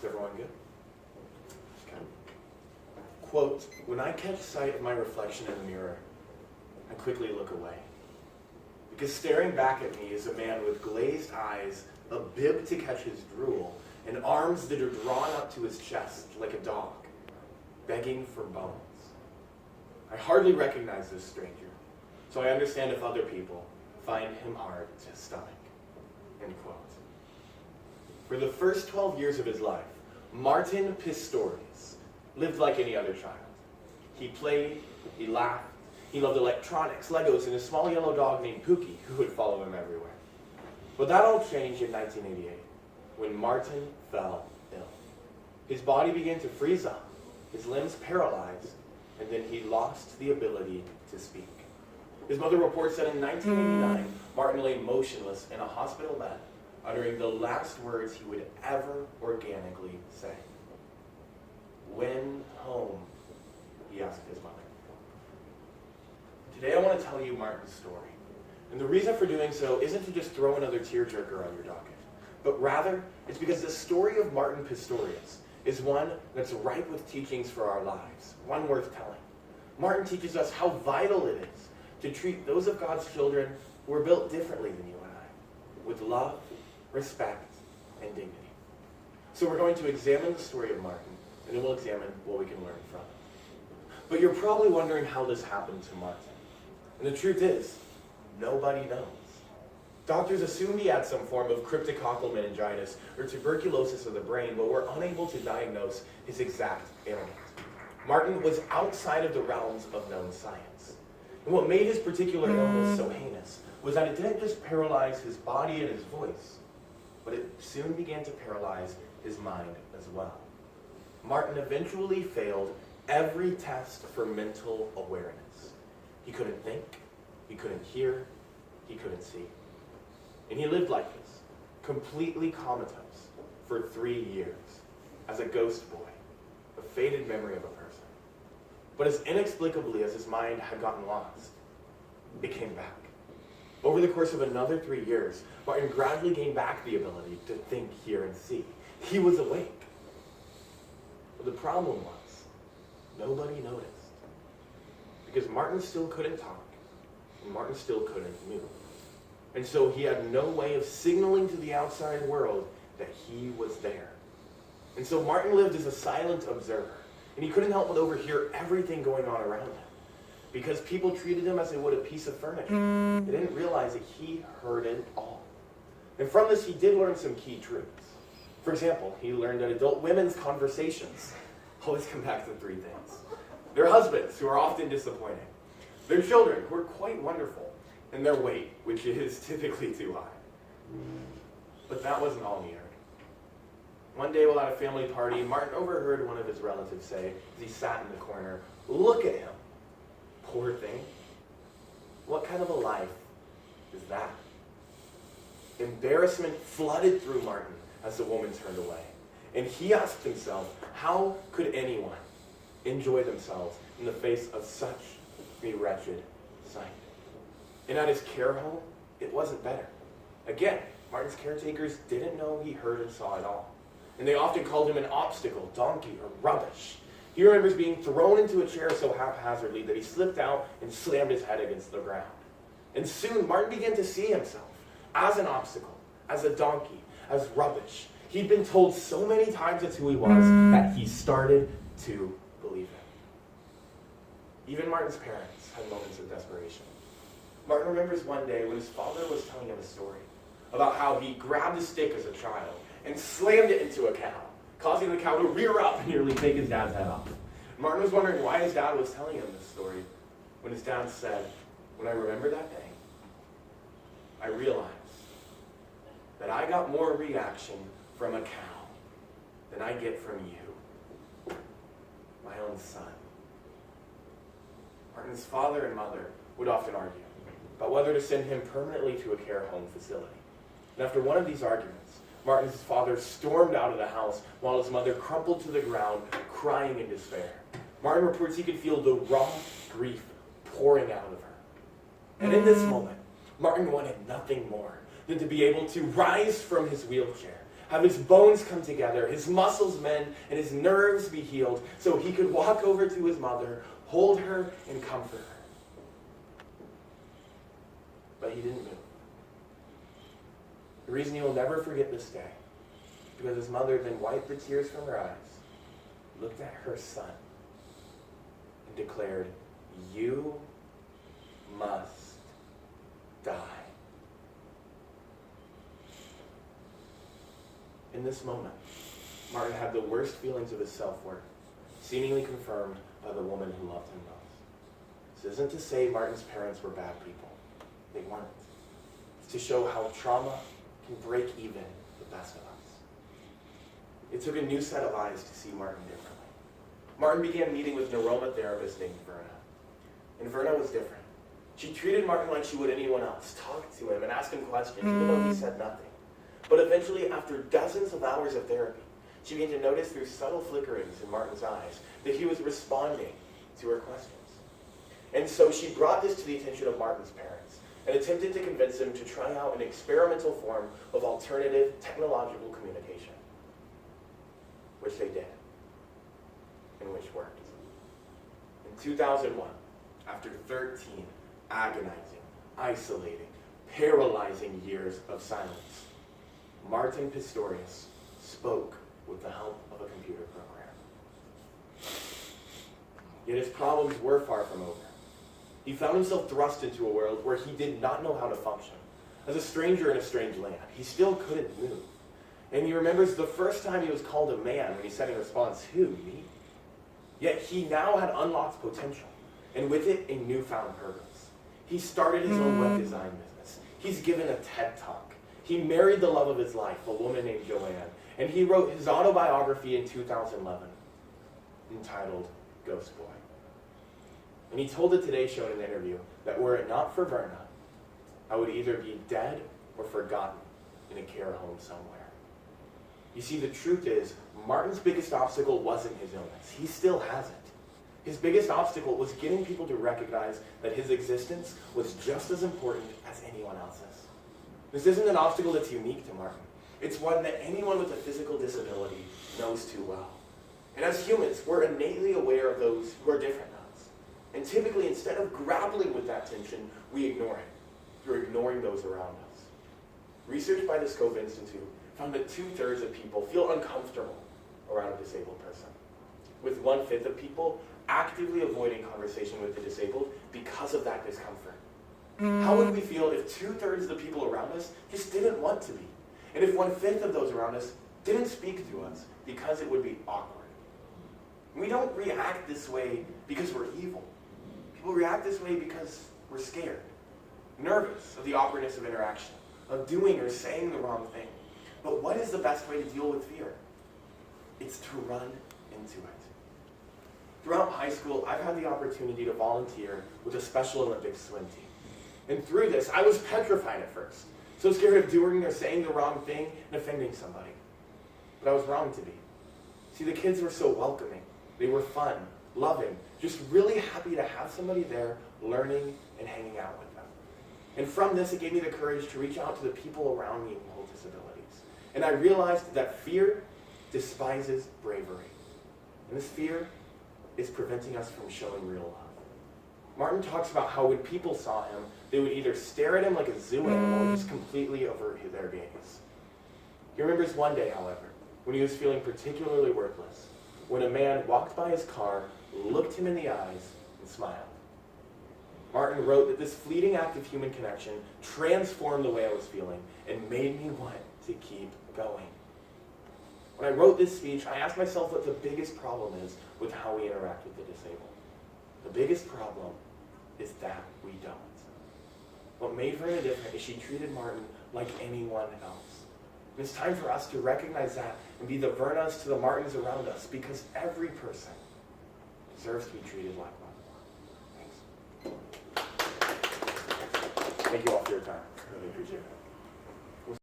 everyone good? Okay. Quote, "When I catch sight of my reflection in the mirror, I quickly look away. Because staring back at me is a man with glazed eyes, a bib to catch his drool, and arms that are drawn up to his chest like a dog, begging for bones. I hardly recognize this stranger, so I understand if other people find him hard to stomach." End quote. For the first 12 years of his life, Martin Pistorius lived like any other child. He played, he laughed, he loved electronics, Legos, and a small yellow dog named Pookie who would follow him everywhere. But that all changed in 1988 when Martin fell ill. His body began to freeze up, his limbs paralyzed, and then he lost the ability to speak. His mother reports that in 1989, Martin lay motionless in a hospital bed, uttering the last words he would ever organically say. "When home?" he asked his mother. Today I want to tell you Martin's story. And the reason for doing so isn't to just throw another tearjerker on your docket, but rather it's because the story of Martin Pistorius is one that's ripe with teachings for our lives, one worth telling. Martin teaches us how vital it is to treat those of God's children who are built differently than you and I, with love, respect, and dignity. So we're going to examine the story of Martin, and then we'll examine what we can learn from it. But you're probably wondering how this happened to Martin. And the truth is, nobody knows. Doctors assumed he had some form of cryptococcal meningitis or tuberculosis of the brain, but were unable to diagnose his exact ailment. Martin was outside of the realms of known science. And what made his particular illness so heinous was that it didn't just paralyze his body and his voice, but it soon began to paralyze his mind as well. Martin eventually failed every test for mental awareness. He couldn't think, he couldn't hear, he couldn't see. And he lived like this, completely comatose, for 3 years, as a ghost boy, a faded memory of a person. But as inexplicably as his mind had gotten lost, it came back. Over the course of another 3 years, Martin gradually gained back the ability to think, hear, and see. He was awake. But the problem was, nobody noticed. Because Martin still couldn't talk, and Martin still couldn't move. And so he had no way of signaling to the outside world that he was there. And so Martin lived as a silent observer, and he couldn't help but overhear everything going on around him. Because people treated him as they would a piece of furniture. They didn't realize that he heard it all. And from this, he did learn some key truths. For example, he learned that adult women's conversations always come back to 3 things. Their husbands, who are often disappointing. Their children, who are quite wonderful. And their weight, which is typically too high. But that wasn't all he heard. One day while at a family party, Martin overheard one of his relatives say, as he sat in the corner, "Look at him. Poor thing. What kind of a life is that?" Embarrassment flooded through Martin as the woman turned away. And he asked himself, how could anyone enjoy themselves in the face of such a wretched sight? And at his care home, it wasn't better. Again, Martin's caretakers didn't know he heard and saw it all. And they often called him an obstacle, donkey, or rubbish. He remembers being thrown into a chair so haphazardly that he slipped out and slammed his head against the ground. And soon, Martin began to see himself as an obstacle, as a donkey, as rubbish. He'd been told so many times that's who he was that he started to believe it. Even Martin's parents had moments of desperation. Martin remembers one day when his father was telling him a story about how he grabbed a stick as a child and slammed it into a cow, causing the cow to rear up and nearly take his dad's head off. Martin was wondering why his dad was telling him this story when his dad said, "When I remember that day, I realized that I got more reaction from a cow than I get from you, my own son." Martin's father and mother would often argue about whether to send him permanently to a care home facility. And after one of these arguments, Martin's father stormed out of the house while his mother crumpled to the ground, crying in despair. Martin reports he could feel the raw grief pouring out of her. And in this moment, Martin wanted nothing more than to be able to rise from his wheelchair, have his bones come together, his muscles mend, and his nerves be healed so he could walk over to his mother, hold her, and comfort her. But he didn't move. The reason he will never forget this day is because his mother then wiped the tears from her eyes, looked at her son, and declared, "You must die." In this moment, Martin had the worst feelings of his self-worth, seemingly confirmed by the woman who loved him most. This isn't to say Martin's parents were bad people. They weren't. It's to show how trauma can break even the best of us. It took a new set of eyes to see Martin differently. Martin began meeting with an aromatherapist named Verna. And Verna was different. She treated Martin like she would anyone else, talked to him and asked him questions, even though he said nothing. But eventually, after dozens of hours of therapy, she began to notice through subtle flickerings in Martin's eyes that he was responding to her questions. And so she brought this to the attention of Martin's parents and attempted to convince him to try out an experimental form of alternative technological communication, which they did, and which worked. In 2001, after 13 agonizing, isolating, paralyzing years of silence, Martin Pistorius spoke with the help of a computer program. Yet his problems were far from over. He found himself thrust into a world where he did not know how to function. As a stranger in a strange land, he still couldn't move. And he remembers the first time he was called a man when he said in response, "Who, me?" Yet he now had unlocked potential, and with it, a newfound purpose. He started his own web design business. He's given a TED Talk. He married the love of his life, a woman named Joanne, and he wrote his autobiography in 2011, entitled Ghost Boy. And he told the Today Show in an interview that were it not for Verna, I would either be dead or forgotten in a care home somewhere. You see, the truth is, Martin's biggest obstacle wasn't his illness. He still has it. His biggest obstacle was getting people to recognize that his existence was just as important as anyone else's. This isn't an obstacle that's unique to Martin. It's one that anyone with a physical disability knows too well. And as humans, we're innately aware of those who are different than us. And typically, instead of grappling with that tension, we ignore it through ignoring those around us. Research by the Scope Institute found that 2/3 of people feel uncomfortable around a disabled person, with 1/5 of people actively avoiding conversation with the disabled because of that discomfort. How would we feel if 2/3 of the people around us just didn't want to be? And if 1/5 of those around us didn't speak to us because it would be awkward? We don't react this way because we're evil. People react this way because we're scared, nervous of the awkwardness of interaction, of doing or saying the wrong thing. But what is the best way to deal with fear? It's to run into it. Throughout high school, I've had the opportunity to volunteer with a Special Olympics swim team. And through this, I was petrified at first, so scared of doing or saying the wrong thing and offending somebody. But I was wrong to be. See, the kids were so welcoming. They were fun, loving, just really happy to have somebody there learning and hanging out with them. And from this, it gave me the courage to reach out to the people around me who hold disabilities. And I realized that fear despises bravery. And this fear is preventing us from showing real love. Martin talks about how when people saw him, they would either stare at him like a zoo animal or just completely avert their gaze. He remembers one day, however, when he was feeling particularly worthless, when a man walked by his car, looked him in the eyes, and smiled. Martin wrote that this fleeting act of human connection transformed the way I was feeling and made me want to keep going. When I wrote this speech, I asked myself what the biggest problem is with how we interact with the disabled. The biggest problem is that we don't. What made Verna different is she treated Martin like anyone else. And it's time for us to recognize that and be the Vernas to the Martins around us, because every person deserves to be treated like one. Thanks. Thank you all for your time. Really appreciate it.